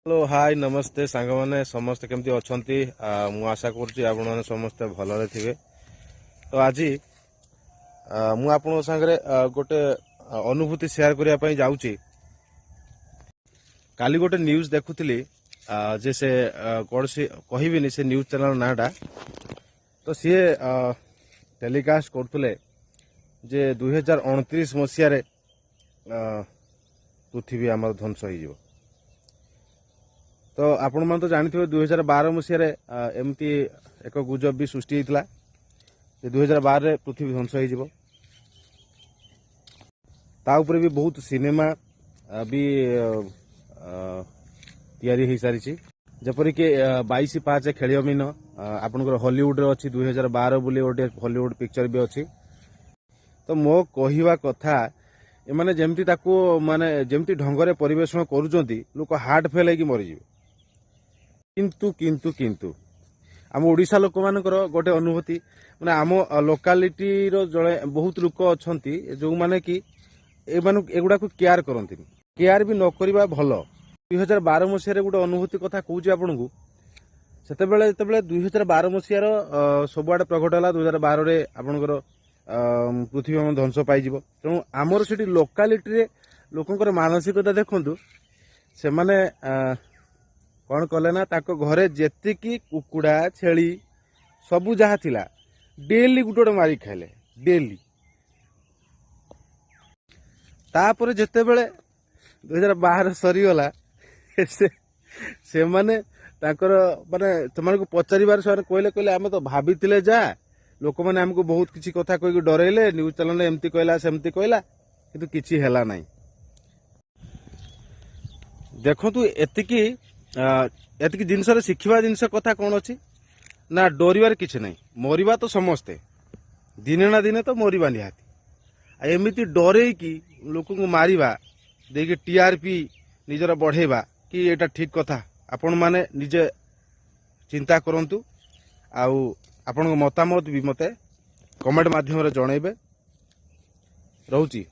Hello hi नमस्ते सांग मैंने समस्ते केमती अच्छा मु आशा कर समस्ते भलरे थे। तो आज मु आपन सागरे गोटे अनुभूति शेयर करने जाऊँगी। काली गोटे न्यूज देखुली जे से कौन सी कहबी से न्यूज चैनल नाटा तो सी टेलीकास्ट करते जे 2029 मसीह पृथ्वी आम ध्वंस हो। तो आपण मन तो जानते 2012 मसीह एमती एक गुजब भी सृष्टि होता 2012 पृथ्वी ध्वंस हो। भी बहुत सिनेमा भी तैयारी हो सारी जपरिक 22/5 खेल मीन आपंकर हॉलीवुड रे अच्छी 2012 बोली गोटे हॉलीवुड पिक्चर भी अच्छी। तो मो कहवा कथा एमाने जेमती ताकू माने जेमती ढंगरे परिवेषण करूचंती लोक हार्ट फेल होगी मरीजे। किंतु किंतु किंतु आम ओडिशा लोक मानकर गोटे अनुभूति माने आम लोकालिटी रो जड़े बहुत लोक अच्छी जो माने कि एगुड़ा को केयर करती केयर भी न करवा भल। 2012 मसीह गोटे अनुभूति कथा कहूँ आपन को से 2012 मसीहार सबुआडे प्रकट है 2012 आपणकर पृथ्वी आम ध्वंस पाई तेणु आमर से लोकालिटी लोकंर मानसिकता देखु से माने कौन कले ना ताको घरे जेतिकी कुकुड़ा छेली सबू जहा थिला डेली गुटे गोटे मारी खाइले डेली। तापर जेते बेले 2012 सरीगला से माने ताकर माने तुमको पचारिबार से कहले कहले आमे तो भाबीतिले जा लोक माने हमको बहुत किछि कथा कहि डरेले न्यूज चैनल एमती कहला सेमती कहला किंतु किछि हेला नाही। देखंतु एतिकी जिनस शिखिबा जिनस कथा कौन अच्छी ना डरबार किछि नहीं। मरिबा तो समस्ते दिने ना दिने तो मरिबा निहाती एमती डरे कि लोक को मारिबा देखिए टीआरपी निजर बढ़ेबा कि एटा ठीक कथा आपण माने निजे चिंता करंतु आउ आपण मतामत भी मते कमेंट माध्यम रे जणैबे। रहूची।